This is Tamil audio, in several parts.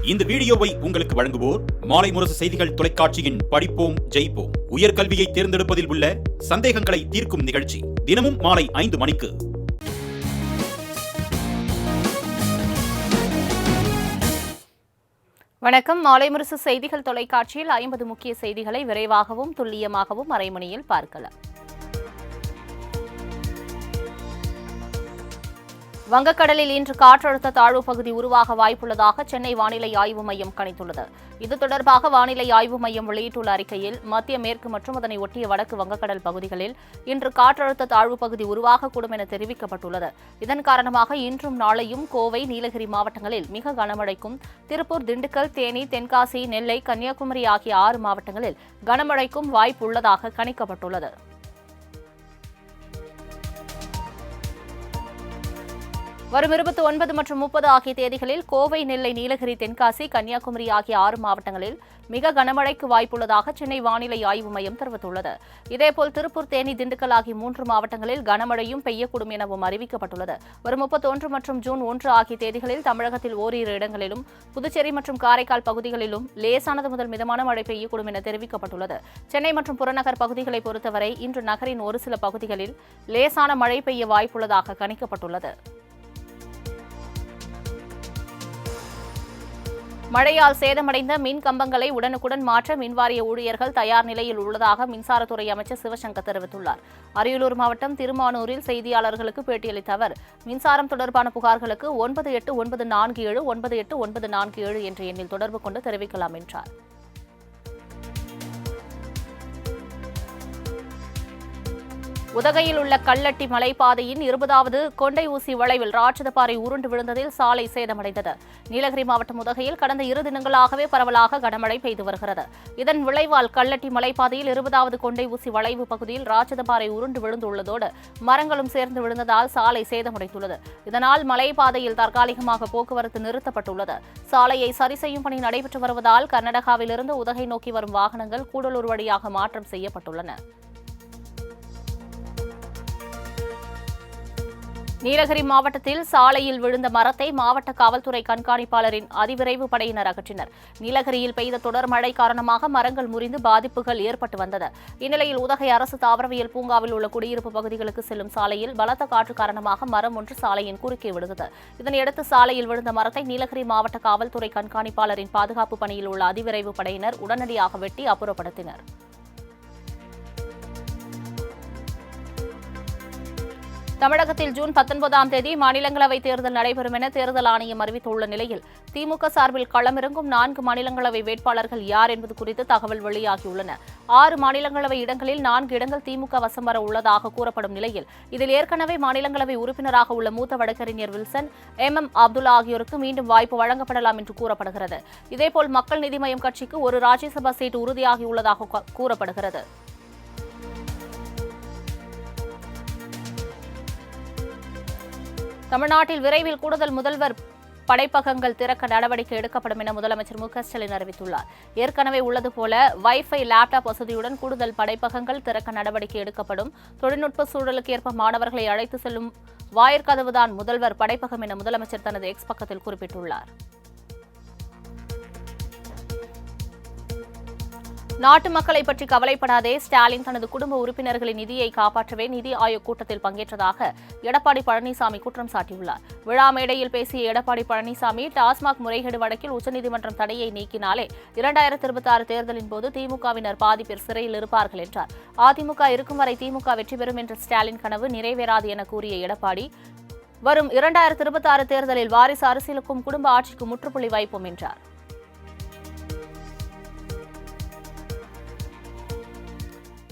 இந்த வீடியோவை உங்களுக்கு வழங்குவோர் மாலை முரசு செய்திகள் தொலைக்காட்சியின் படிப்போம் ஜெயிப்போம் உயர்கல்வியை தேர்ந்தெடுப்பதில் உள்ள சந்தேகங்களை தீர்க்கும் நிகழ்ச்சி தினமும் மாலை 5 மணிக்கு. வணக்கம். மாலை முரசு செய்திகள் தொலைக்காட்சியில் 50 முக்கிய செய்திகளை விரைவாகவும் துல்லியமாகவும் அரைமணியில் பார்க்கலாம். வங்கக்கடலில் இன்று காற்றழுத்த தாழ்வு பகுதி உருவாக வாய்ப்புள்ளதாக சென்னை வானிலை ஆய்வு மையம் கணித்துள்ளது. இது தொடர்பாக வானிலை ஆய்வு மையம் வெளியிட்டுள்ள அறிக்கையில், மத்திய மேற்கு மற்றும் அதனை ஒட்டிய வடக்கு வங்கக்கடல் பகுதிகளில் இன்று காற்றழுத்த தாழ்வு பகுதி உருவாகக்கூடும் என தெரிவிக்கப்பட்டுள்ளது. இதன் காரணமாக இன்றும் நாளையும் கோவை, நீலகிரி மாவட்டங்களில் மிக கனமழைக்கும், திருப்பூர், திண்டுக்கல், தேனி, தென்காசி, நெல்லை, கன்னியாகுமரி ஆகிய 6 மாவட்டங்களில் கனமழைக்கும் வாய்ப்பு உள்ளதாக கணிக்கப்பட்டுள்ளது. வரும் 29 மற்றும் 30 ஆகிய தேதிகளில் கோவை, நெல்லை, நீலகிரி, தென்காசி, கன்னியாகுமரி ஆகிய 6 மாவட்டங்களில் மிக கனமழைக்கு வாய்ப்புள்ளதாக சென்னை வானிலை ஆய்வு மையம் தெரிவித்துள்ளது. இதேபோல் திருப்பூர், தேனி, திண்டுக்கல் ஆகிய 3 மாவட்டங்களில் கனமழையும் பெய்யக்கூடும் எனவும் அறிவிக்கப்பட்டுள்ளது. வரும் 31 மற்றும் ஜூன் 1 ஆகிய தேதிகளில் தமிழகத்தில் ஓரிரு இடங்களிலும், புதுச்சேரி மற்றும் காரைக்கால் பகுதிகளிலும் லேசானது முதல் மிதமான மழை பெய்யக்கூடும் என தெரிவிக்கப்பட்டுள்ளது. சென்னை மற்றும் புறநகர் பகுதிகளை பொறுத்தவரை இன்று நகரின் ஒரு சில பகுதிகளில் லேசான மழை பெய்ய வாய்ப்புள்ளதாக கணிக்கப்பட்டுள்ளது. மழையால் சேதமடைந்த மின் கம்பங்களை உடனுக்குடன் மாற்ற மின்வாரிய ஊழியர்கள் தயார் நிலையில் உள்ளதாக மின்சாரத்துறை அமைச்சர் சிவசங்கர் தெரிவித்துள்ளார். அரியலூர் மாவட்டம் திருமானூரில் செய்தியாளர்களுக்கு பேட்டியளித்த அவர், மின்சாரம் தொடர்பான புகார்களுக்கு 989479 9894 என்ற எண்ணில் தொடர்பு கொண்டு தெரிவிக்கலாம் என்றார். உதகையில் உள்ள கல்லட்டி மலைப்பாதையின் 20வது கொண்டை ஊசி வளைவில் ராட்சதபாறை உருண்டு விழுந்ததில் சாலை சேதமடைந்தது. நீலகிரி மாவட்டம் உதகையில் கடந்த 2 தினங்களாகவே பரவலாக கனமழை பெய்து வருகிறது. இதன் விளைவால் கல்லட்டி மலைப்பாதையில் 20வது கொண்டை ஊசி வளைவு பகுதியில் ராட்சதபாறை உருண்டு விழுந்துள்ளதோடு மரங்களும் சேர்ந்து விழுந்ததால் சாலை சேதமடைந்துள்ளது. இதனால் மலைப்பாதையில் தற்காலிகமாக போக்குவரத்து நிறுத்தப்பட்டுள்ளது. சாலையை சரி செய்யும் பணி நடைபெற்று வருவதால் கர்நாடகாவிலிருந்து உதகை நோக்கி வரும் வாகனங்கள் கூடலூர் வழியாக மாற்றம் செய்யப்பட்டுள்ளன. நீலகிரி மாவட்டத்தில் சாலையில் விழுந்த மரத்தை மாவட்ட காவல்துறை கண்காணிப்பாளரின் அதிவிரைவு படையினர் அகற்றினர். நீலகிரியில் பெய்த தொடர் மழை காரணமாக மரங்கள் முறிந்து பாதிப்புகள் ஏற்பட்டு வந்தது. இந்நிலையில் உதகை அரசு தாவரவியல் பூங்காவில் உள்ள குடியிருப்பு பகுதிகளுக்கு செல்லும் சாலையில் பலத்த காற்று காரணமாக மரம் ஒன்று சாலையின் குறுக்கே விழுந்தது. இதனையடுத்து சாலையில் விழுந்த மரத்தை நீலகிரி மாவட்ட காவல்துறை கண்காணிப்பாளரின் பாதுகாப்பு பணியில் உள்ள அதிவிரைவு படையினர் உடனடியாக வெட்டி அப்புறப்படுத்தினர். தமிழகத்தில் ஜூன் 19ஆம் தேதி மாநிலங்களவை தேர்தல் நடைபெறும் என தேர்தல் ஆணையம் அறிவித்துள்ள நிலையில், திமுக சார்பில் களமிறங்கும் 4 மாநிலங்களவை வேட்பாளர்கள் யார் என்பது குறித்து தகவல் வெளியாகியுள்ளன. 6 மாநிலங்களவை இடங்களில் 4 இடங்கள் திமுக வசம் வர உள்ளதாக கூறப்படும் நிலையில், இதில் ஏற்கனவே மாநிலங்களவை உறுப்பினராக உள்ள மூத்த வழக்கறிஞர் வில்சன், MM அப்துல்லா ஆகியோருக்கு மீண்டும் வாய்ப்பு வழங்கப்படலாம் என்று கூறப்படுகிறது. இதேபோல் மக்கள் நீதி மய்யம் கட்சிக்கு ஒரு ராஜ்யசபா சீட் உறுதியாகியுள்ளதாக கூறப்படுகிறது. தமிழ்நாட்டில் விரைவில் கூடுதல் முதல்வர் படைப்பகங்கள் திறக்க நடவடிக்கை எடுக்கப்படும் என முதலமைச்சர் மு.க. ஸ்டாலின் அறிவித்துள்ளார். ஏற்கனவே உள்ளது போல வைஃபை, லேப்டாப் வசதியுடன் கூடுதல் படைப்பகங்கள் திறக்க நடவடிக்கை எடுக்கப்படும். தொழில்நுட்ப சூழலுக்கு ஏற்ப மாணவர்களை அழைத்து செல்லும் வாயிற்கதவுதான் முதல்வர் படைப்பகம் என முதலமைச்சர் தனது எக்ஸ் பக்கத்தில் குறிப்பிட்டுள்ளார். நாட்டு மக்களை பற்றி கவலைப்படாதே, ஸ்டாலின் தனது குடும்ப உறுப்பினர்களின் நிதியை காப்பாற்றவே நிதி ஆயோக் கூட்டத்தில் பங்கேற்றதாக எடப்பாடி பழனிசாமி குற்றம் சாட்டியுள்ளார். விழா மேடையில் பேசிய எடப்பாடி பழனிசாமி, டாஸ்மாக் முறைகேடு வழக்கில் உச்சநீதிமன்றம் தடையை நீக்கினாலே 2026 தேர்தலின் போது திமுகவினர் பாதி பேர் சிறையில் இருப்பார்கள் என்றார். அதிமுக இருக்கும் வரை திமுக வெற்றி பெறும் என்ற ஸ்டாலின் கனவு நிறைவேறாது என கூறிய எடப்பாடி, வரும் 2026 தேர்தலில் வாரிசு அரசியலுக்கும் குடும்ப ஆட்சிக்கும் முற்றுப்புள்ளி வைப்போம் என்றார்.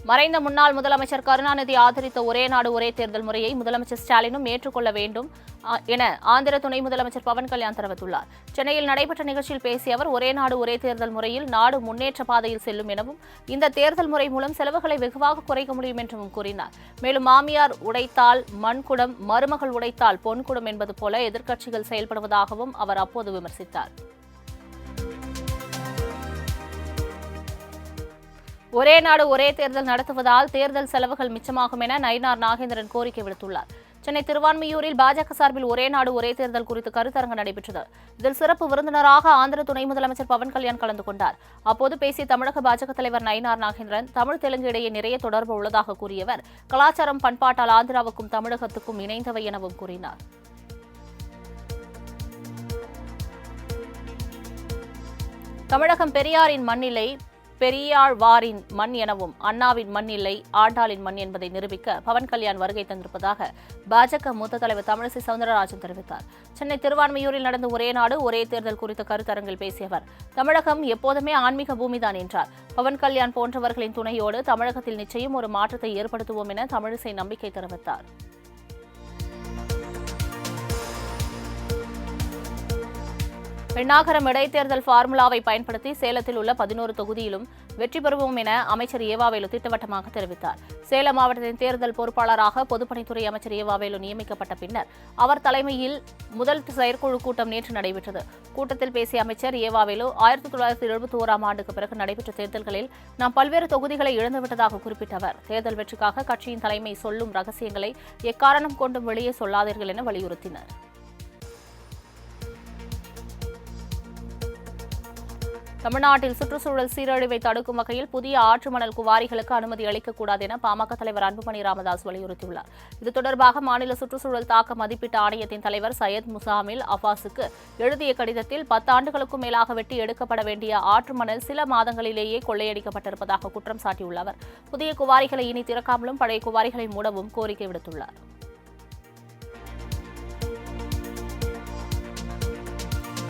மறைந்த முன்னாள் முதலமைச்சர் கருணாநிதி ஆதரித்த ஒரே நாடு ஒரே தேர்தல் முறையை முதலமைச்சர் ஸ்டாலினும் ஏற்றுக்கொள்ள வேண்டும் என ஆந்திர துணை முதலமைச்சர் பவன் கல்யாண் தெரிவித்துள்ளார். சென்னையில் நடைபெற்ற நிகழ்ச்சியில் பேசிய அவர், ஒரே நாடு ஒரே தேர்தல் முறையில் நாடு முன்னேற்ற பாதையில் செல்லும் எனவும், இந்த தேர்தல் முறை மூலம் செலவுகளை வெகுவாக குறைக்க முடியும் என்றும் கூறினார். மேலும் மாமியார் உடைத்தால் மண்குடம், மருமகள் உடைத்தால் பொன்குடம் என்பது போல எதிர்க்கட்சிகள் செயல்படுவதாகவும் அவர் அப்போது விமர்சித்தார். ஒரே நாடு ஒரே தேர்தல் நடத்துவதால் தேர்தல் செலவுகள் மிச்சமாகும் என நயினார் நாகேந்திரன் கோரிக்கை விடுத்துள்ளார். சென்னை திருவான்மியூரில் பாஜக சார்பில் ஒரே நாடு ஒரே தேர்தல் குறித்து கருத்தரங்கு நடைபெற்றது. இதில் சிறப்பு விருந்தினராக ஆந்திர துணை முதலமைச்சர் பவன் கல்யாண் கலந்து கொண்டார். அப்போது பேசிய தமிழக பாஜக தலைவர் நயினார் நாகேந்திரன், தமிழ் தெலுங்கு இடையே நிறைய தொடர்பு உள்ளதாக கூறியவர், கலாச்சாரம் பண்பாட்டால் ஆந்திராவுக்கும் தமிழகத்துக்கும் இணைந்தவை எனவும் கூறினார். தமிழகம் பெரியாரின் மண்ணில்லை, பெரியாழ்வாரின் மண் எனவும், அண்ணாவின் மண் இல்லை, ஆண்டாளின் மண் என்பதை நிரூபிக்க பவன் கல்யாண் வருகை தந்திருப்பதாக பாஜக மூத்த தலைவர் தமிழிசை சவுந்தரராஜன் தெரிவித்தார். சென்னை திருவான்மியூரில் நடந்த ஒரே நாடு ஒரே தேர்தல் குறித்த கருத்தரங்கில் பேசிய அவர், தமிழகம் எப்போதுமே ஆன்மீக பூமிதான் என்றார். பவன் கல்யாண் போன்றவர்களின் துணையோடு தமிழகத்தில் நிச்சயம் ஒரு மாற்றத்தை ஏற்படுத்துவோம் என தமிழிசை நம்பிக்கை தெரிவித்தார். பெண்ணாகரம் இடைத்தேர்தல் பார்முலாவை பயன்படுத்தி சேலத்தில் உள்ள 11 தொகுதியிலும் வெற்றி பெறுவோம் என அமைச்சர் ஏவாவேலு திட்டவட்டமாக தெரிவித்தார். சேலம் மாவட்டத்தின் தேர்தல் பொறுப்பாளராக பொதுப்பணித்துறை அமைச்சர் ஏவாவேலு நியமிக்கப்பட்ட பின்னர் அவர் தலைமையில் முதல் செயற்குழு கூட்டம் நேற்று நடைபெற்றது. கூட்டத்தில் பேசிய அமைச்சர் ஏவாவேலு, 1971ஆம் ஆண்டுக்கு பிறகு நடைபெற்ற தேர்தல்களில் நாம் பல்வேறு தொகுதிகளை இழந்துவிட்டதாக குறிப்பிட்ட அவர், தேர்தல் வெற்றிக்காக கட்சியின் தலைமை சொல்லும் ரகசியங்களை எக்காரணம் கொண்டும் வெளியே சொல்லாதீர்கள் என வலியுறுத்தினர். தமிழ்நாட்டில் சுற்றுச்சூழல் சீரழிவை தடுக்கும் வகையில் புதிய ஆற்று மணல் குவாரிகளுக்கு அனுமதி அளிக்கக்கூடாது என பாமக தலைவர் அன்புமணி ராமதாஸ் வலியுறுத்தியுள்ளார். இது தொடர்பாக மாநில சுற்றுச்சூழல் தாக்க மதிப்பீட்டு ஆணையத்தின் தலைவர் சையத் முசாமில் அப்பாஸுக்கு எழுதிய கடிதத்தில் 10 ஆண்டுகளுக்கும் மேலாக வெட்டி எடுக்கப்பட வேண்டிய ஆற்று மணல் சில மாதங்களிலேயே கொள்ளையடிக்கப்பட்டிருப்பதாக குற்றம் சாட்டியுள்ள அவர், புதிய குவாரிகளை இனி திறக்காமலும் பழைய குவாரிகளை மூடவும் கோரிக்கை விடுத்துள்ளார்.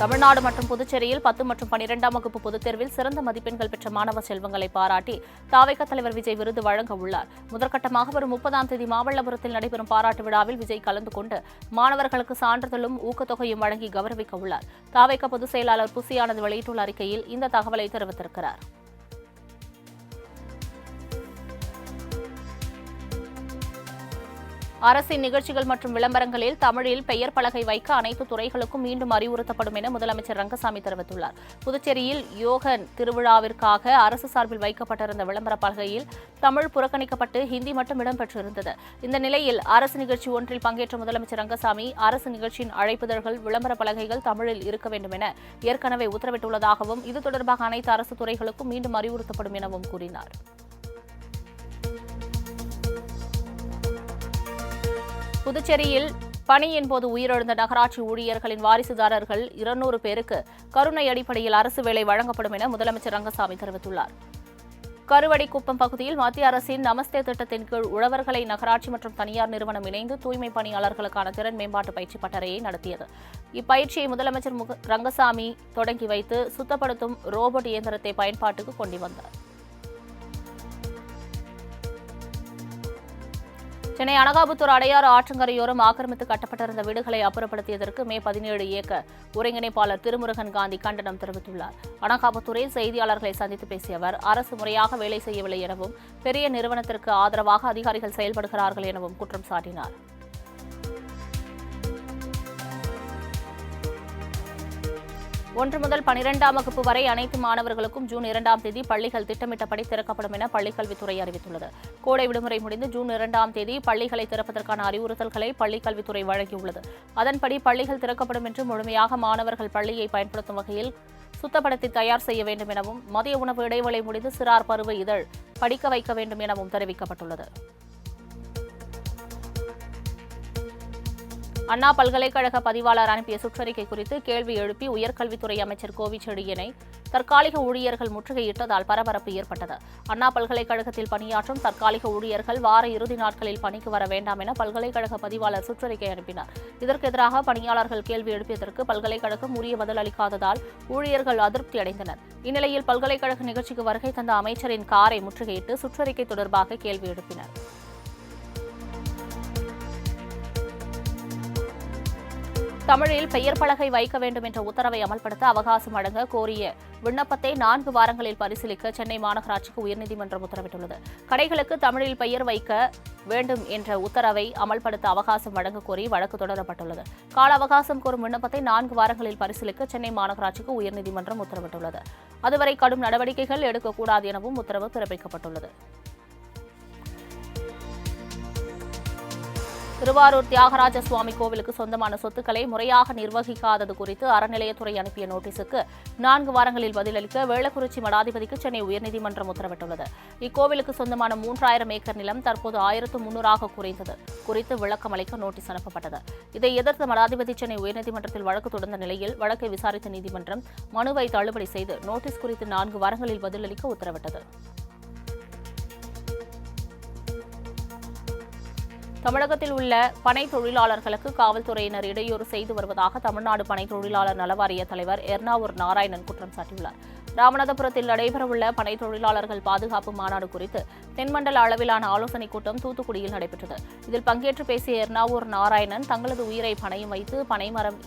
தமிழ்நாடு மற்றும் புதுச்சேரியில் 10 மற்றும் 12ஆம் வகுப்பு பொதுத் தேர்வில் சிறந்த மதிப்பெண்கள் பெற்ற மாணவ செல்வங்களை பாராட்டி தாவேக தலைவர் விஜய் விருது வழங்க உள்ளார். முதற்கட்டமாக வரும் 30ஆம் தேதி மாமல்லபுரத்தில் நடைபெறும் பாராட்டு விழாவில் விஜய் கலந்து கொண்டு மாணவர்களுக்கு சான்றிதழும் ஊக்கத்தொகையும் வழங்கி கௌரவிக்க உள்ளார். தாவேக பொதுச் செயலாளர் புசியானது வெளியிட்டுள்ள அறிக்கையில் இந்த தகவலை தெரிவித்திருக்கிறார். அரசின் நிகழ்ச்சிகள் மற்றும் விளம்பரங்களில் தமிழில் பெயர் பலகை வைக்க அனைத்து துறைகளுக்கும் மீண்டும் அறிவுறுத்தப்படும் என முதலமைச்சர் ரங்கசாமி தெரிவித்துள்ளார். புதுச்சேரியில் யோகன் திருவிழாவிற்காக அரசு சார்பில் வைக்கப்பட்டிருந்த விளம்பர பலகையில் தமிழ் புறக்கணிக்கப்பட்டு ஹிந்தி மட்டும் இடம்பெற்றிருந்தது. இந்த நிலையில் அரசு நிகழ்ச்சி ஒன்றில் பங்கேற்ற முதலமைச்சர் ரங்கசாமி, அரசு நிகழ்ச்சியின் அழைப்புதழ்கள், விளம்பர பலகைகள் தமிழில் இருக்க வேண்டும் என ஏற்கனவே உத்தரவிட்டுள்ளதாகவும், இது தொடர்பாக அனைத்து அரசு துறைகளுக்கும் மீண்டும் அறிவுறுத்தப்படும் எனவும் கூறினார். புதுச்சேரியில் பணியின் போது உயிரிழந்த நகராட்சி ஊழியர்களின் வாரிசுதாரர்கள் 200 பேருக்கு கருணை அடிப்படையில் அரசு வேலை வழங்கப்படும் என முதலமைச்சர் ரங்கசாமி தெரிவித்துள்ளார். கருவடிக்குப்பம் பகுதியில் மத்திய அரசின் நமஸ்தே திட்டத்தின் கீழ் உழவர்களை நகராட்சி மற்றும் தனியார் நிறுவனம் இணைந்து தூய்மை பணியாளர்களுக்கான திறன் மேம்பாட்டு பயிற்சி பட்டறையை நடத்தியது. இப்பயிற்சியை முதலமைச்சர் ரங்கசாமி தொடங்கி வைத்து சுத்தப்படுத்தும் ரோபோட் இயந்திரத்தை பயன்பாட்டுக்கு கொண்டு வந்தார். சென்னை அனகாபுத்தூர் அடையாறு ஆற்றங்கரையோரம் ஆக்கிரமித்து கட்டப்பட்டிருந்த வீடுகளை அப்புறப்படுத்தியதற்கு மே 17 இயக்க ஒருங்கிணைப்பாளர் திருமுருகன் காந்தி கண்டனம் தெரிவித்துள்ளார். அனகாபுத்தூரில் செய்தியாளர்களை சந்தித்து பேசிய அவர், அரசு முறையாக வேலை செய்யவில்லை எனவும், பெரிய நிறுவனத்திற்கு ஆதரவாக அதிகாரிகள் செயல்படுகிறார்கள் எனவும் குற்றம் சாட்டினார். 1 முதல் 12ஆம் வகுப்பு வரை அனைத்து மாணவர்களுக்கும் ஜூன் 2ஆம் தேதி பள்ளிகள் திட்டமிட்டபடி திறக்கப்படும் என பள்ளிக்கல்வித்துறை அறிவித்துள்ளது. கோடை விடுமுறை முடிந்து ஜூன் 2ஆம் தேதி பள்ளிகளை திறப்பதற்கான அறிவுறுத்தல்களை பள்ளிக்கல்வித்துறை வழங்கியுள்ளது. அதன்படி பள்ளிகள் திறக்கப்படும் என்று முழுமையாக மாணவர்கள் பள்ளியை பயன்படுத்தும் வகையில் சுத்தப்படுத்தி தயார் செய்ய வேண்டும் எனவும், மதிய உணவு இடைவேளை முடிந்து சிறார் பருவ இதழ் படிக்க வைக்க வேண்டும் எனவும் தெரிவிக்கப்பட்டுள்ளது. அண்ணா பல்கலைக்கழக பதிவாளர் அனுப்பிய சுற்றறிக்கை குறித்து கேள்வி எழுப்பி உயர்கல்வித்துறை அமைச்சர் கோவிச்செழியனை தற்காலிக ஊழியர்கள் முற்றுகையிட்டதால் பரபரப்பு ஏற்பட்டது. அண்ணா பல்கலைக்கழகத்தில் பணியாற்றும் தற்காலிக ஊழியர்கள் வார இறுதி நாட்களில் பணிக்கு வர வேண்டாம் என பல்கலைக்கழக பதிவாளர் சுற்றறிக்கை அனுப்பினார். இதற்கு எதிராக பணியாளர்கள் கேள்வி எழுப்பியதற்கு பல்கலைக்கழகம் உரிய பதில் அளிக்காததால் ஊழியர்கள் அதிருப்தி அடைந்தனர். இந்நிலையில் பல்கலைக்கழக நிகழ்ச்சிக்கு வருகை தந்த அமைச்சரின் காரை முற்றுகையிட்டு சுற்றறிக்கை தொடர்பாக கேள்வி எழுப்பினர். தமிழில் பெயர் பலகை வைக்க வேண்டும் என்ற உத்தரவை அமல்படுத்த அவகாசம் வழங்க கோரிய விண்ணப்பத்தை 4 வாரங்களில் பரிசீலிக்க சென்னை மாநகராட்சிக்கு உயர்நீதிமன்றம் உத்தரவிட்டுள்ளது. கடைகளுக்கு தமிழில் பெயர் வைக்க வேண்டும் என்ற உத்தரவை அமல்படுத்த அவகாசம் வழங்க கோரி வழக்கு தொடரப்பட்டுள்ளது. கால அவகாசம் கோரும் விண்ணப்பத்தை 4 வாரங்களில் பரிசீலிக்க சென்னை மாநகராட்சிக்கு உயர்நீதிமன்றம் உத்தரவிட்டுள்ளது. அதுவரை கடும் நடவடிக்கைகள் எடுக்கக்கூடாது எனவும் உத்தரவு பிறப்பிக்கப்பட்டுள்ளது. திருவாரூர் தியாகராஜ சுவாமி கோவிலுக்கு சொந்தமான சொத்துக்களை முறையாக நிர்வகிக்காதது குறித்து அறநிலையத்துறை அனுப்பிய நோட்டீஸுக்கு 4 வாரங்களில் பதிலளிக்க வேளக்குறிச்சி மடாதிபதிக்கு சென்னை உயர்நீதிமன்றம் உத்தரவிட்டுள்ளது. இக்கோவிலுக்கு சொந்தமான 3000 ஏக்கர் நிலம் தற்போது 1300 குறைந்தது குறித்து விளக்கம் அளிக்க நோட்டீஸ் அனுப்பப்பட்டது. இதை எதிர்த்து மடாதிபதி சென்னை உயர்நீதிமன்றத்தில் வழக்கு தொடர்ந்த நிலையில் வழக்கை விசாரித்த நீதிமன்றம் மனுவை தள்ளுபடி செய்து நோட்டீஸ் குறித்து 4 வாரங்களில் பதிலளிக்க உத்தரவிட்டது. தமிழகத்தில் உள்ள பனை தொழிலாளர்களுக்கு காவல்துறையினர் இடையூறு செய்து வருவதாக தமிழ்நாடு பனை தொழிலாளர் நலவாரிய தலைவர் எர்ணாவூர் நாராயணன் குற்றம் சாட்டியுள்ளார். ராமநாதபுரத்தில் நடைபெறவுள்ள பனை தொழிலாளர்கள் பாதுகாப்பு மாநாடு குறித்து தென்மண்டல அளவிலான ஆலோசனைக் கூட்டம் தூத்துக்குடியில் நடைபெற்றது. இதில் பங்கேற்று பேசிய எர்ணாவூர் நாராயணன் தங்களது உயிரை பணயம் வைத்து பனைமரம்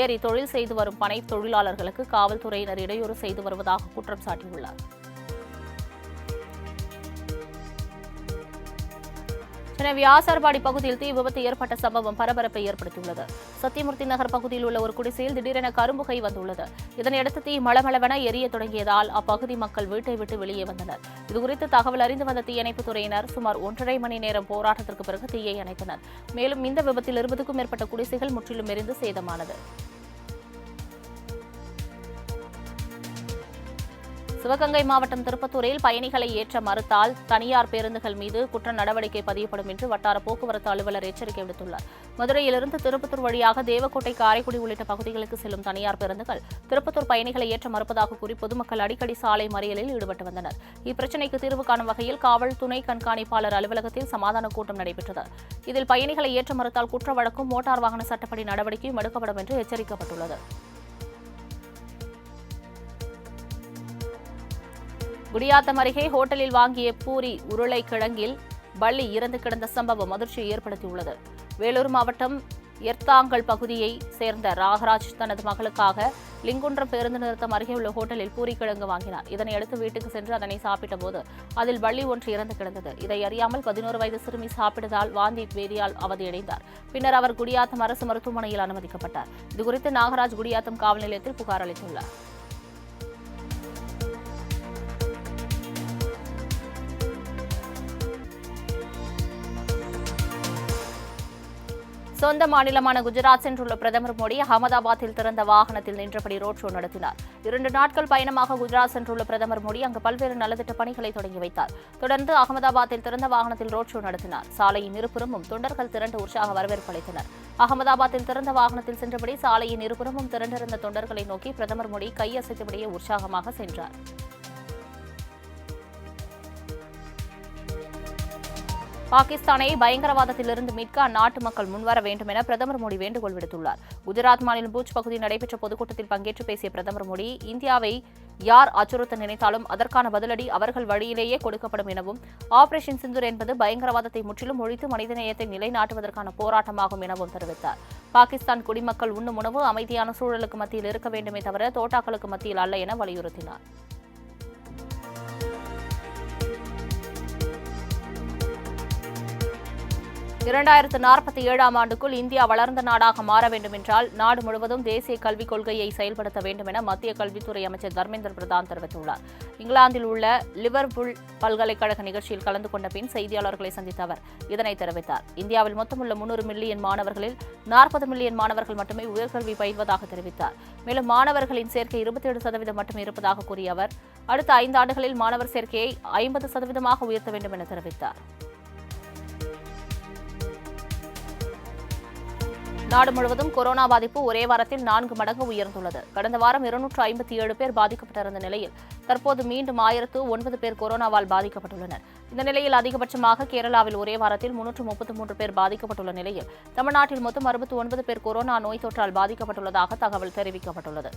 ஏறி தொழில் செய்து வரும் பனை தொழிலாளர்களுக்கு காவல்துறையினர் இடையூறு செய்து வருவதாக குற்றம் சாட்டியுள்ளார். சென்னை வியாசார்பாடி பகுதியில் தீ விபத்து ஏற்பட்ட சம்பவம் பரபரப்பை ஏற்படுத்தியுள்ளது. சத்தியமூர்த்தி நகர் பகுதியில் உள்ள ஒரு குடிசையில் திடீரென கரும்புகை வந்துள்ளது. இதனையடுத்து தீ மளமளவென எரிய தொடங்கியதால் அப்பகுதி மக்கள் வீட்டை விட்டு வெளியே வந்தனர். இதுகுறித்து தகவல் அறிந்து வந்த தீயணைப்புத் துறையினர் சுமார் 1.5 மணி நேரம் போராட்டத்திற்கு பிறகு தீயை அணைத்தனர். மேலும் இந்த விபத்தில் 20க்கும் மேற்பட்ட குடிசைகள் முற்றிலும் எரிந்து சேதமானது. சிவகங்கை மாவட்டம் திருப்பத்தூரில் பயணிகளை ஏற்ற மறுத்தால் தனியார் பேருந்துகள் மீது குற்ற நடவடிக்கை பதியப்படும் என்று வட்டார போக்குவரத்து அலுவலர் எச்சரிக்கை விடுத்துள்ளார். மதுரையிலிருந்து திருப்பத்தூர் வழியாக தேவக்கோட்டை, காரைக்குடி உள்ளிட்ட பகுதிகளுக்கு செல்லும் தனியார் பேருந்துகள் திருப்பத்தூர் பயணிகளை ஏற்ற மறுப்பதாக கூறி பொதுமக்கள் அடிக்கடி சாலை மறியலில் ஈடுபட்டு வந்தனர். இப்பிரச்சினைக்கு தீர்வு காணும் வகையில் காவல் துணை கண்காணிப்பாளர் அலுவலகத்தில் சமாதான கூட்டம் நடைபெற்றது. இதில் பயணிகளை ஏற்ற மறுத்தால் குற்ற வழக்கும் மோட்டார் வாகன சட்டப்படி நடவடிக்கையும் எடுக்கப்படும் என்று எச்சரிக்கப்பட்டுள்ளது. குடியாத்தம் அருகே ஹோட்டலில் வாங்கிய பூரி உருளைக்கிழங்கில் பள்ளி இறந்து கிடந்த சம்பவம் அதிர்ச்சியை ஏற்படுத்தியுள்ளது. வேலூர் மாவட்டம் எர்த்தாங்கல் பகுதியை சேர்ந்த ராகராஜ் தனது மகளுக்காக லிங்குன்றம் பேருந்து நிறுத்தம் அருகே உள்ள ஹோட்டலில் பூரிக்கிழங்கு வாங்கினார். இதனையடுத்து வீட்டுக்கு சென்று அதனை சாப்பிட்ட போது அதில் பள்ளி ஒன்று இறந்து கிடந்தது. இதை அறியாமல் 11 வயது சிறுமி சாப்பிட்டதால் வாந்தி பேதியால் அவதியடைந்தார். பின்னர் அவர் குடியாத்தம் அரசு மருத்துவமனையில் அனுமதிக்கப்பட்டார். இதுகுறித்து நாகராஜ் குடியாத்தம் காவல் நிலையத்தில் புகார் அளித்துள்ளார். சொந்த மாநிலமான குஜராத் சென்றுள்ள பிரதமர் மோடி அகமதாபாத்தில் திறந்த வாகனத்தில் நின்றபடி ரோட் ஷோ நடத்தினார். 2 நாட்கள் பயணமாக குஜராத் சென்றுள்ள பிரதமர் மோடி அங்கு பல்வேறு நலத்திட்ட பணிகளை தொடங்கி வைத்தார். தொடர்ந்து அகமதாபாத்தில் திறந்த வாகனத்தில் ரோட் ஷோ நடத்தினார். சாலையின் இருபுறமும் தொண்டர்கள் திரண்டு உற்சாக வரவேற்பு அளித்தனர். அகமதாபாத்தில் திறந்த வாகனத்தில் சென்றபடி சாலையின் இருபுறமும் திரண்டிருந்த தொண்டர்களை நோக்கி பிரதமர் மோடி கையசைத்தபடியே உற்சாகமாக சென்றார். பாகிஸ்தானை பயங்கரவாதத்திலிருந்து மீட்க அந்நாட்டு மக்கள் முன்வர வேண்டும் என பிரதமர் மோடி வேண்டுகோள் விடுத்துள்ளார். குஜராத் மாநிலம் பூஜ் பகுதியில் நடைபெற்ற பொதுக்கூட்டத்தில் பங்கேற்று பேசிய பிரதமர் மோடி இந்தியாவை யார் அச்சுறுத்த நினைத்தாலும் அதற்கான பதிலடி அவர்கள் வழியிலேயே கொடுக்கப்படும் எனவும் ஆபரேஷன் சிந்தூர் என்பது பயங்கரவாதத்தை முற்றிலும் ஒழித்து மனிதநேயத்தை நிலைநாட்டுவதற்கான போராட்டமாகும் எனவும் தெரிவித்தார். பாகிஸ்தான் குடிமக்கள் உண்ணும் உணவு அமைதியான சூழலுக்கு மத்தியில் இருக்க வேண்டுமே தவிர தோட்டாக்களுக்கு மத்தியில் அல்ல என வலியுறுத்தினார். 2047ஆம் ஆண்டுக்குள் இந்தியா வளர்ந்த நாடாக மாற வேண்டும் என்றால் நாடு முழுவதும் தேசிய கல்விக் கொள்கையை செயல்படுத்த வேண்டும் என மத்திய கல்வித்துறை அமைச்சர் தர்மேந்திர பிரதான் தெரிவித்துள்ளார். இங்கிலாந்தில் உள்ள லிவர்பூல் பல்கலைக்கழக நிகழ்ச்சியில் கலந்து கொண்ட பின் செய்தியாளர்களை சந்தித்த அவர் இதனை தெரிவித்தார். இந்தியாவில் மொத்தமுள்ள 300 மில்லியன் மாணவர்களில் 40 மில்லியன் மாணவர்கள் மட்டுமே உயர்கல்வி பயில்வதாக தெரிவித்தார். மேலும் மாணவர்களின் சேர்க்கை 27% மட்டுமே இருப்பதாக கூறிய அவர் அடுத்த 5 ஆண்டுகளில் மாணவர் சேர்க்கையை 50% உயர்த்த வேண்டும் என தெரிவித்தார். நாடு முழுவதும் கொரோனா பாதிப்பு ஒரே வாரத்தில் 4 மடங்கு உயர்ந்துள்ளது. கடந்த வாரம் 257 பேர் பாதிக்கப்பட்டிருந்த நிலையில் தற்போது மீண்டும் 1009 பேர் கொரோனாவால் பாதிக்கப்பட்டுள்ளனர். இந்த நிலையில் அதிகபட்சமாக கேரளாவில் ஒரே வாரத்தில் 333 பேர் பாதிக்கப்பட்டுள்ள நிலையில் தமிழ்நாட்டில் மொத்தம் 69 பேர் கொரோனா நோய் தொற்றால் பாதிக்கப்பட்டுள்ளதாக தகவல் தெரிவிக்கப்பட்டுள்ளது.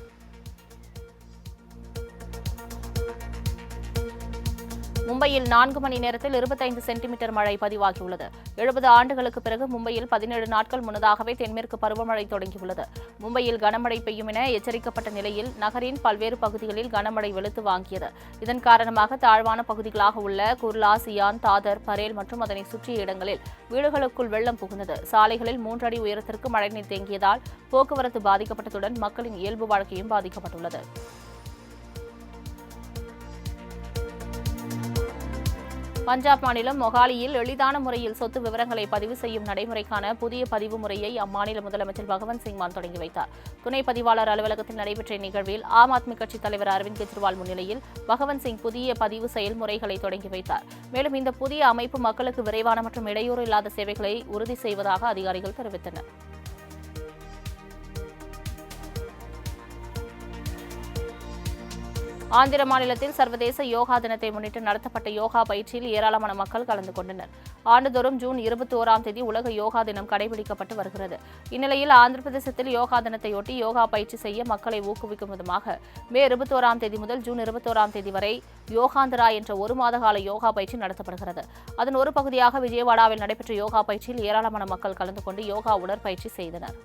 மும்பையில் 4 மணி நேரத்தில் 25 சென்டிமீட்டர் மழை பதிவாகியுள்ளது. 70 ஆண்டுகளுக்கு பிறகு மும்பையில் 17 நாட்கள் முன்னதாகவே தென்மேற்கு பருவமழை தொடங்கியுள்ளது. மும்பையில் கனமழை பெய்யும் என எச்சரிக்கப்பட்ட நிலையில் நகரின் பல்வேறு பகுதிகளில் கனமழை வெளுத்து வாங்கியது. இதன் காரணமாக தாழ்வான பகுதிகளாக உள்ள குர்லா, சியான், தாதர், பரேல் மற்றும் அதனை சுற்றிய இடங்களில் வீடுகளுக்குள் வெள்ளம் புகுந்தது. சாலைகளில் 3 அடி உயரத்திற்கு மழைநீர் தேங்கியதால் போக்குவரத்து பாதிக்கப்பட்டதுடன் மக்களின் இயல்பு வாழ்க்கையும் பாதிக்கப்பட்டுள்ளது. பஞ்சாப் மாநிலம் மொஹாலியில் எளிதான முறையில் சொத்து விவரங்களை பதிவு செய்யும் நடைமுறைக்கான புதிய பதிவு முறையை அம்மாநில முதலமைச்சர் பகவந்த் சிங் மான் தொடங்கி வைத்தார். துணை பதிவாளர் அலுவலகத்தில் நடைபெற்ற நிகழ்வில் ஆம் ஆத்மி கட்சித் தலைவர் அரவிந்த் கெஜ்ரிவால் முன்னிலையில் பகவந்த் சிங் புதிய பதிவு செயல்முறைகளை தொடங்கி வைத்தார். மேலும் இந்த புதிய அமைப்பு மக்களுக்கு விரைவான மற்றும் இடையூறு இல்லாத சேவைகளை உறுதி செய்வதாக அதிகாரிகள் தெரிவித்தனர். ஆந்திர மாநிலத்தில் சர்வதேச யோகா தினத்தை முன்னிட்டு நடத்தப்பட்ட யோகா பயிற்சியில் ஏராளமான மக்கள் கலந்து கொண்டனர். ஆண்டுதோறும் ஜூன் 21ஆம் தேதி உலக யோகா தினம் கடைபிடிக்கப்பட்டு வருகிறது. இந்நிலையில் ஆந்திர பிரதேசத்தில் யோகா தினத்தையொட்டி யோகா பயிற்சி செய்ய மக்களை ஊக்குவிக்கும் விதமாக மே 21ஆம் தேதி முதல் ஜூன் 21ஆம் தேதி வரை யோகாந்திரா என்ற ஒரு மாத கால யோகா பயிற்சி நடத்தப்படுகிறது. அதன் ஒரு பகுதியாக விஜயவாடாவில் நடைபெற்ற யோகா பயிற்சியில் ஏராளமான மக்கள் கலந்து கொண்டு யோகா உடற்பயிற்சி செய்தனர்.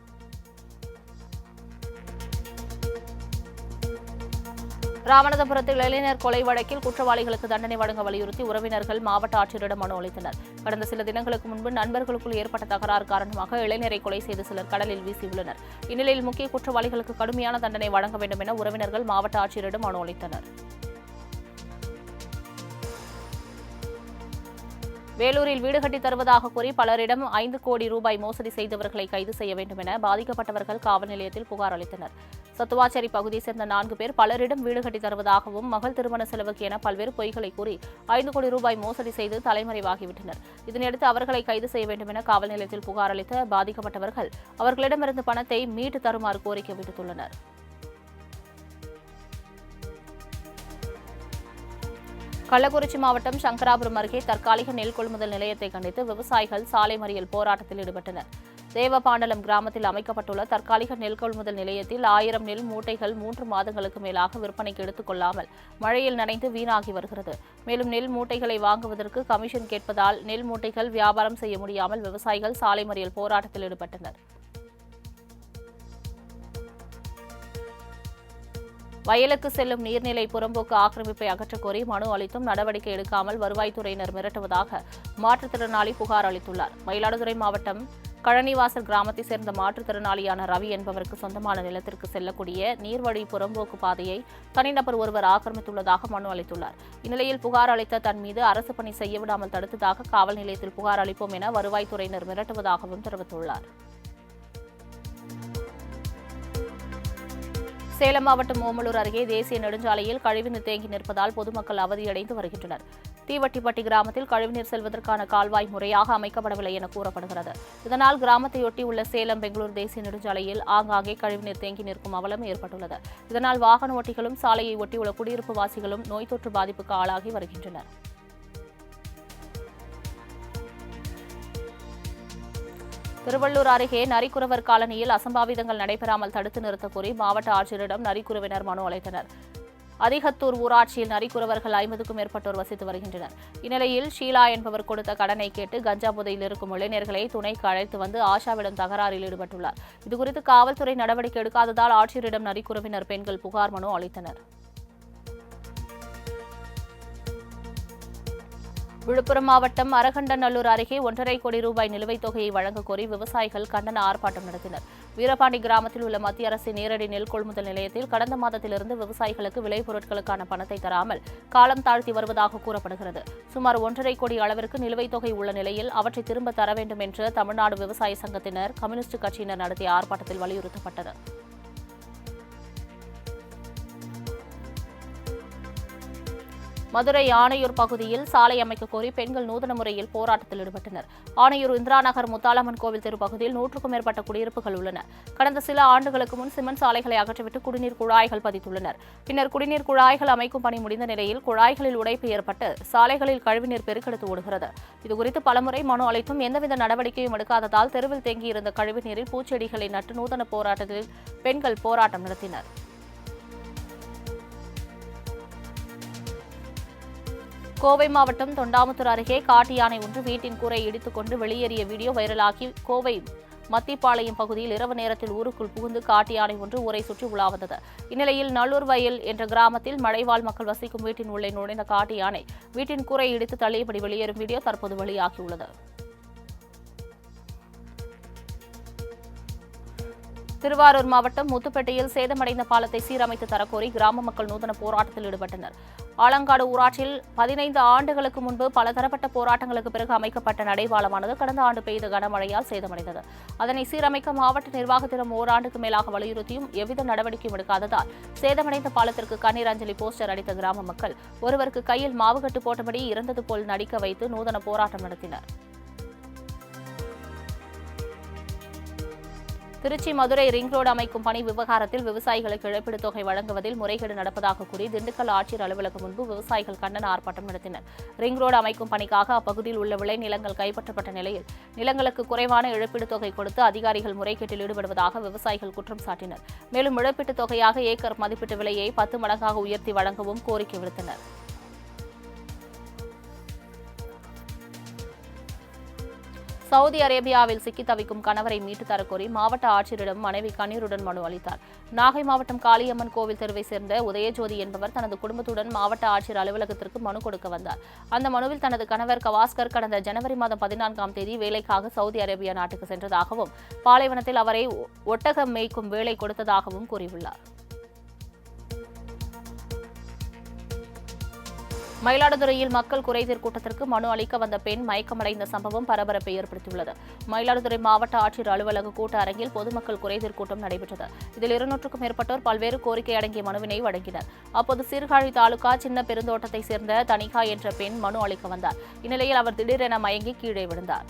ராமநாதபுரத்தில் இளைஞர் கொலை வழக்கில் குற்றவாளிகளுக்கு தண்டனை வழங்க வலியுறுத்தி உறவினர்கள் மாவட்ட ஆட்சியரிடம் மனு அளித்தனர். கடந்த சில தினங்களுக்கு முன்பு நண்பர்களுக்குள் ஏற்பட்ட தகராறு காரணமாக இளைஞரை கொலை செய்து சிலர் கடலில் வீசியுள்ளனர். இந்நிலையில் முக்கிய குற்றவாளிகளுக்கு கடுமையான தண்டனை வழங்க வேண்டும் என உறவினர்கள் மாவட்ட ஆட்சியரிடம் மனு அளித்தனர். வேலூரில் வீடு கட்டித் தருவதாக கூறி பலரிடம் 5 கோடி ரூபாய் மோசடி செய்தவர்களை கைது செய்ய வேண்டும் என பாதிக்கப்பட்டவர்கள் காவல் நிலையத்தில் புகார் அளித்தனர். சத்துவாச்சேரி பகுதியைச் சேர்ந்த 4 பேர் பலரிடம் வீடு கட்டித் தருவதாகவும் மகள் திருமண செலவுக்கு என பல்வேறு பொய்களை கூறி 5 கோடி ரூபாய் மோசடி செய்து தலைமறைவாகிவிட்டனர். இதனையடுத்து அவர்களை கைது செய்ய வேண்டும் என காவல் நிலையத்தில் புகார் அளித்த பாதிக்கப்பட்டவர்கள் அவர்களிடமிருந்து பணத்தை மீட்டு தருமாறு கோரிக்கை விடுத்துள்ளனர். கள்ளக்குறிச்சி மாவட்டம் சங்கராபுரம் அருகே தற்காலிக நெல் கொள்முதல் நிலையத்தை கண்டித்து விவசாயிகள் சாலை மறியல் போராட்டத்தில் ஈடுபட்டனர். தேவபாண்டலம் கிராமத்தில் அமைக்கப்பட்டுள்ள தற்காலிக நெல் கொள்முதல் நிலையத்தில் 1000 நெல் மூட்டைகள் 3 மாதங்களுக்கு மேலாக விற்பனைக்கு எடுத்துக் கொள்ளாமல் மழையில் நனைந்து வீணாகி வருகிறது. மேலும் நெல் மூட்டைகளை வாங்குவதற்கு கமிஷன் கேட்பதால் நெல் மூட்டைகள் வியாபாரம் செய்ய முடியாமல் விவசாயிகள் சாலை மறியல் போராட்டத்தில் ஈடுபட்டனர். வயலுக்கு செல்லும் நீர்நிலை புறம்போக்கு ஆக்கிரமிப்பை அகற்றக் கோரி மனு அளித்தும் நடவடிக்கை எடுக்காமல் வருவாய்த்துறையினர் மிரட்டுவதாக மாற்றுத்திறனாளி புகார் அளித்துள்ளார். மயிலாடுதுறை மாவட்டம் கழனிவாசல் கிராமத்தைச் சேர்ந்த மாற்றுத்திறனாளியான ரவி என்பவருக்கு சொந்தமான நிலத்திற்கு செல்லக்கூடிய நீர்வழி புறம்போக்கு பாதையை தனிநபர் ஒருவர் ஆக்கிரமித்துள்ளதாக மனு அளித்துள்ளார். இந்நிலையில் புகார் அளித்த தன் மீது அரசு பணி செய்யவிடாமல் தடுத்ததாக காவல் நிலையத்தில் புகார் அளிப்போம் என வருவாய்த்துறையினர் மிரட்டுவதாகவும் தெரிவித்துள்ளார். சேலம் மாவட்டம் ஓமலூர் அருகே தேசிய நெடுஞ்சாலையில் கழிவுநீர் தேங்கி நிற்பதால் பொதுமக்கள் அவதியடைந்து வருகின்றனர். தீவட்டிப்பட்டி கிராமத்தில் கழிவுநீர் செல்வதற்கான கால்வாய் முறையாக அமைக்கப்படவில்லை என கூறப்படுகிறது. இதனால் கிராமத்தையொட்டியுள்ள சேலம் பெங்களூர் தேசிய நெடுஞ்சாலையில் ஆங்காங்கே கழிவுநீர் தேங்கி நிற்கும் அவலம் ஏற்பட்டுள்ளது. இதனால் வாகன ஓட்டிகளும் சாலையை ஒட்டியுள்ள குடியிருப்பு வாசிகளும் நோய் தொற்று பாதிப்புக்கு ஆளாகி வருகின்றனர். திருவள்ளூர் அருகே நரிக்குறவர் காலனியில் அசம்பாவிதங்கள் நடைபெறாமல் தடுத்து நிறுத்தக் கோரி மாவட்ட ஆட்சியரிடம் நரிக்குறவினர் மனு அளித்தனர். அதிகத்தூர் ஊராட்சியில் நரிக்குறவர்கள் 50க்கும் மேற்பட்டோர் வசித்து வருகின்றனர். இந்நிலையில் ஷீலா என்பவர் கொடுத்த கடனை கேட்டு கஞ்சா புதையில் இருக்கும் இளைஞர்களை துணைக்கு அழைத்து வந்து ஆஷாவிடம் தகராறில் ஈடுபட்டுள்ளார். இதுகுறித்து காவல்துறை நடவடிக்கை எடுக்காததால் ஆட்சியரிடம் நரிக்குறவினர் பெண்கள் புகார் மனு அளித்தனர். விழுப்புரம் மாவட்டம் அரகண்டநல்லூர் அருகே 1.5 கோடி ரூபாய் நிலுவைத் தொகையை வழங்கக் கோரி விவசாயிகள் கண்டன ஆர்ப்பாட்டம் நடத்தினர். வீரபாண்டி கிராமத்தில் உள்ள மத்திய அரசின் நேரடி நெல் கொள்முதல் நிலையத்தில் கடந்த மாதத்திலிருந்து விவசாயிகளுக்கு விளைபொருட்களுக்கான பணத்தை தராமல் காலம் தாழ்த்தி வருவதாக கூறப்படுகிறது. சுமார் 1.5 கோடி அளவிற்கு நிலுவைத் தொகை உள்ள நிலையில் அவற்றை திரும்ப தர வேண்டும் என்று தமிழ்நாடு விவசாய சங்கத்தினர் கம்யூனிஸ்ட் கட்சியினர் நடத்திய ஆர்ப்பாட்டத்தில் வலியுறுத்தப்பட்டது. மதுரை ஆணையூர் பகுதியில் சாலை அமைக்க கோரி பெண்கள் நூதன முறையில் போராட்டத்தில் ஈடுபட்டனர். ஆணையூர் இந்திரா நகர் முத்தாலம்மன் கோவில் தெரு பகுதியில் 100க்கும் மேற்பட்ட குடியிருப்புகள் உள்ளன. கடந்த சில ஆண்டுகளுக்கு முன் சிமெண்ட் சாலைகளை அகற்றிவிட்டு குடிநீர் குழாய்கள் பதித்துள்ளனர். பின்னர் குடிநீர் குழாய்கள் அமைக்கும் பணி முடிந்த நிலையில் குழாய்களில் உடைப்பு ஏற்பட்டு சாலைகளில் கழிவுநீர் பெருக்கெடுத்து ஓடுகிறது. இதுகுறித்து பலமுறை மனு அளித்தும் எந்தவித நடவடிக்கையும் எடுக்காததால் தெருவில் தேங்கியிருந்த கழிவுநீரில் பூச்செடிகளை நட்டு நூதன போராட்டத்தில் பெண்கள் போராட்டம் நடத்தினர். கோவை மாவட்டம் தொண்டாமுத்தூர் அருகே காட்டு யானை ஒன்று வீட்டின் கூரை இடித்துக் கொண்டு வெளியேறிய வீடியோ வைரலாகி கோவை மத்திப்பாளையம் பகுதியில் இரவு நேரத்தில் ஊருக்குள் புகுந்து காட்டு யானை ஒன்று ஊரை சுற்றி உலாவந்தது. இந்நிலையில் நல்லூர் வயல் என்ற கிராமத்தில் மலைவாழ் மக்கள் வசிக்கும் வீட்டின் உள்ளே நுழைந்த காட்டு யானை வீட்டின் கூரை இடித்து தள்ளியபடி வெளியேறும் வீடியோ தற்போது வெளியாகியுள்ளது. திருவாரூர் மாவட்டம் முத்துப்பேட்டையில் சேதமடைந்த பாலத்தை சீரமைத்து தரக்கோரி கிராம மக்கள் நூதன போராட்டத்தில் ஈடுபட்டனர். ஆலங்காடு ஊராட்சியில் 15 ஆண்டுகளுக்கு முன்பு பலதரப்பட்ட போராட்டங்களுக்கு பிறகு அமைக்கப்பட்ட நடைபாலமானது கடந்த ஆண்டு பெய்த கனமழையால் சேதமடைந்தது. அதனை சீரமைக்க மாவட்ட நிர்வாகத்திடம் ஓராண்டுக்கு மேலாக வலியுறுத்தியும் எவ்வித நடவடிக்கையும் எடுக்காததால் சேதமடைந்த பாலத்திற்கு கண்ணீர் அஞ்சலி போஸ்டர் அடித்த கிராம மக்கள் ஒருவருக்கு கையில் மாவுகட்டு போட்டபடி இறந்தது போல் நடிக்க வைத்து நூதன போராட்டம் நடத்தினர். திருச்சி மதுரை ரிங் ரோடு அமைக்கும் பணி விவகாரத்தில் விவசாயிகளுக்கு இழப்பீடு தொகை வழங்குவதில் முறைகேடு நடப்பதாக கூறி திண்டுக்கல் ஆட்சியர் அலுவலகம் முன்பு விவசாயிகள் கண்டன ஆர்ப்பாட்டம் நடத்தினர். ரிங் ரோடு அமைக்கும் பணிக்காக அப்பகுதியில் உள்ள விளை நிலங்கள் கைப்பற்றப்பட்ட நிலையில் நிலங்களுக்கு குறைவான இழப்பீடு தொகை கொடுத்து அதிகாரிகள் முறைகேட்டில் ஈடுபடுவதாக விவசாயிகள் குற்றம் சாட்டினர். மேலும் இழப்பீட்டுத் தொகையாக ஏக்கர் மதிப்பீட்டு விலையை 10 மடங்காக உயர்த்தி வழங்கவும் கோரிக்கை விடுத்தனர். சவுதி அரேபியாவில் சிக்கித் தவிக்கும் கணவரை மீட்டுத் தரக்கோரி மாவட்ட ஆட்சியரிடம் மனைவி கண்ணீருடன் மனு அளித்தார். நாகை மாவட்டம் காளியம்மன் கோவில் தெருவை சேர்ந்த உதயஜோதி என்பவர் தனது குடும்பத்துடன் மாவட்ட ஆட்சியர் அலுவலகத்திற்கு மனு கொடுக்க வந்தார். அந்த மனுவில் தனது கணவர் கவாஸ்கர் கடந்த ஜனவரி மாதம் 14ஆம் தேதி வேலைக்காக சவுதி அரேபியா நாட்டுக்கு சென்றதாகவும் பாலைவனத்தில் அவரை ஒட்டகம் மேய்க்கும் வேலை கொடுத்ததாகவும் கூறியுள்ளார். மயிலாடுதுறையில் மக்கள் குறைதீர் கூட்டத்திற்கு மனு அளிக்க வந்த பெண் மயக்கமடைந்த சம்பவம் பரபரப்பை ஏற்படுத்தியுள்ளது. மயிலாடுதுறை மாவட்ட ஆட்சியர் அலுவலக கூட்ட அரங்கில் பொதுமக்கள் குறைதீர் கூட்டம் நடைபெற்றது. இதில் 200க்கும் மேற்பட்டோர் பல்வேறு கோரிக்கை அடங்கிய மனுவினை வழங்கினர். அப்போது சீர்காழி தாலுகா சின்ன பெருந்தோட்டத்தை சேர்ந்த தனிகா என்ற பெண் மனு அளிக்க வந்தார். இந்நிலையில் அவர் திடீரென மயங்கி கீழே விழுந்தார்.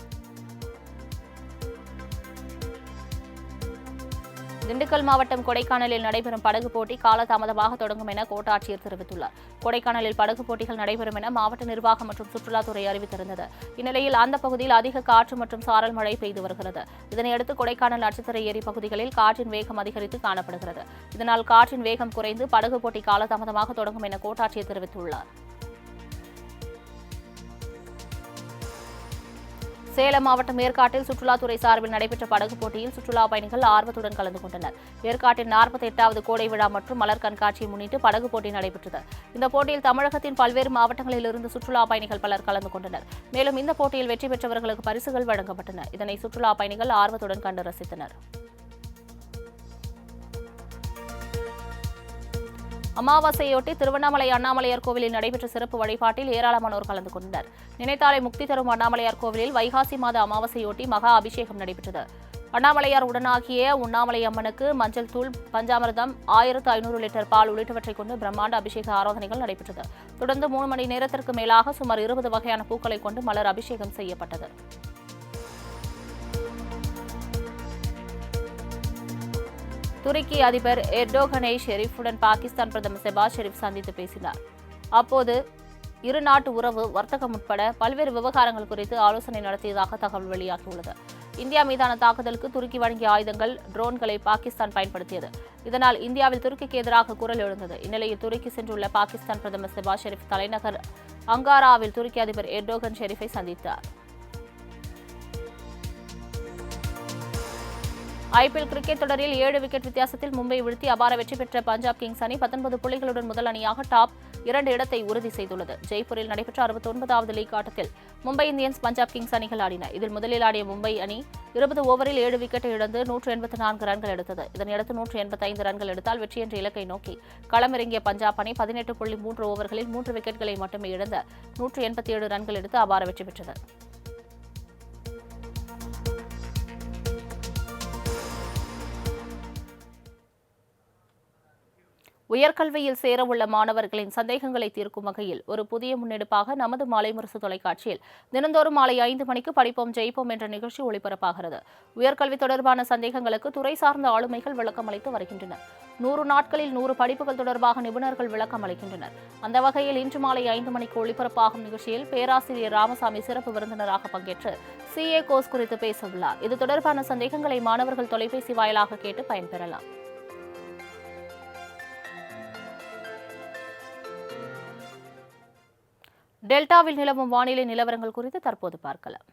திண்டுக்கல் மாவட்டம் கொடைக்கானலில் நடைபெறும் படகு போட்டி காலதாமதமாக தொடங்கும் என கோட்டாட்சியர் தெரிவித்துள்ளார். கொடைக்கானலில் படகு போட்டிகள் நடைபெறும் என மாவட்ட நிர்வாகம் மற்றும் சுற்றுலாத்துறை அறிவித்திருந்தது. இந்நிலையில் அந்த பகுதியில் அதிக காற்று மற்றும் சாரல் மழை பெய்து வருகிறது. இதனையடுத்து கொடைக்கானல் நட்சத்திர ஏரி பகுதிகளில் காற்றின் வேகம் அதிகரித்து காணப்படுகிறது. இதனால் காற்றின் வேகம் குறைந்து படகு போட்டி காலதாமதமாக தொடங்கும் என கோட்டாட்சியர் தெரிவித்துள்ளார். சேலம் மாவட்டம் ஏற்காட்டில் சுற்றுலாத்துறை சார்பில் நடைபெற்ற படகு போட்டியில் சுற்றுலா பயணிகள் ஆர்வத்துடன் கலந்து கொண்டனர். ஏற்காட்டின் 48வது கோடை விழா மற்றும் மலர் கண்காட்சியை முன்னிட்டு படகு போட்டி நடைபெற்றது. இந்த போட்டியில் தமிழகத்தின் பல்வேறு மாவட்டங்களில் இருந்து சுற்றுலா பயணிகள் பலர் கலந்து கொண்டனர். மேலும் இந்த போட்டியில் வெற்றி பெற்றவர்களுக்கு பரிசுகள் வழங்கப்பட்டன. இதனை சுற்றுலா பயணிகள் ஆர்வத்துடன் கண்டு ரசித்தனர். அமாவாசையொட்டி திருவண்ணாமலை அண்ணாமலையார் கோவிலில் நடைபெற்ற சிறப்பு வழிபாட்டில் ஏராளமானோர் கலந்து கொண்டனர். நினைத்தாலே முக்தி தரும் அண்ணாமலையார் கோவிலில் வைகாசி மாத அமாவாசையொட்டி மகா அபிஷேகம் நடைபெற்றது. அண்ணாமலையார் உடனாகிய உண்ணாமலை அம்மனுக்கு மஞ்சள் தூள், பஞ்சாமிர்தம், 1500 லிட்டர் பால் உள்ளிட்டவற்றை கொண்டு பிரம்மாண்ட அபிஷேக ஆராதனைகள் நடைபெற்றது. தொடர்ந்து 3 மணி நேரத்திற்கு மேலாக சுமார் 20 வகையான பூக்களை கொண்டு மலர் அபிஷேகம் செய்யப்பட்டது. துருக்கி அதிபர் எர்டோகனை ஷெரீஃபுடன் பாகிஸ்தான் பிரதமர் ஷெபாஸ் ஷெரீப் சந்தித்து பேசினார். அப்போது இரு நாட்டு உறவு, வர்த்தகம் உட்பட பல்வேறு விவகாரங்கள் குறித்து ஆலோசனை நடத்தியதாக தகவல் வெளியாகியுள்ளது. இந்தியா மீதான தாக்குதலுக்கு துருக்கி வழங்கிய ஆயுதங்கள், ட்ரோன்களை பாகிஸ்தான் பயன்படுத்தியது. இதனால் இந்தியாவில் துருக்கிக்கு எதிராக குரல் எழுந்தது. இந்நிலையில் துருக்கி சென்றுள்ள பாகிஸ்தான் பிரதமர் ஷெபாஸ் ஷெரீப் தலைநகர் அங்காராவில் துருக்கி அதிபர் எர்டோகன் ஷெரீஃபை சந்தித்தார். ஐபிஎல் கிரிக்கெட் தொடரில் 7 விக்கெட் வித்தியாசத்தில் மும்பை வீழ்த்தி அபார வெற்றி பெற்ற பஞ்சாப் கிங்ஸ் அணி 19 புள்ளிகளுடன் முதல் அணியாக டாப் 2 இடத்தை உறுதி செய்துள்ளது. ஜெய்ப்பூரில் நடைபெற்ற 69வது லீக் ஆட்டத்தில் மும்பை இந்தியன்ஸ், பஞ்சாப் கிங்ஸ் அணிகள் ஆடின. இதில் முதலில் ஆடிய மும்பை அணி 20 ஓவரில் 7 விக்கெட்டை இழந்து 184 ரன்கள் எடுத்தது. இதனையடுத்து 185 ரன்கள் எடுத்தால் வெற்றி என்ற இலக்கை நோக்கி களமிறங்கிய பஞ்சாப் அணி 18.3 ஓவர்களில் 3 விக்கெட்களை மட்டுமே இழந்த 187 ரன்கள் எடுத்து அபார வெற்றி பெற்றது. உயர்கல்வியில் சேரவுள்ள மாணவர்களின் சந்தேகங்களை தீர்க்கும் வகையில் ஒரு புதிய முன்னெடுப்பாக நமது மாலை முரசு தொலைக்காட்சியில் தினந்தோறும் மாலை 5 மணிக்கு படிப்போம் ஜெயிப்போம் என்ற நிகழ்ச்சி ஒளிபரப்பாகிறது. உயர்கல்வி தொடர்பான சந்தேகங்களுக்கு துறை சார்ந்த ஆளுமைகள் விளக்கம் அளித்து வருகின்றனர். 100 நாட்களில் 100 படிப்புகள் தொடர்பாக நிபுணர்கள் விளக்கம் அளிக்கின்றனர். அந்த வகையில் இன்று மாலை 5 மணிக்கு ஒளிபரப்பாகும் நிகழ்ச்சியில் பேராசிரியர் ராமசாமி சிறப்பு விருந்தினராக பங்கேற்று CA கோர்ஸ் குறித்து பேசவுள்ளார். இது தொடர்பான சந்தேகங்களை மாணவர்கள் தொலைபேசி வாயிலாக கேட்டு பயன்பெறலாம். டெல்டாவில் நிலவும் வானிலை நிலவரங்கள் குறித்து தற்போது பார்க்கலாம்.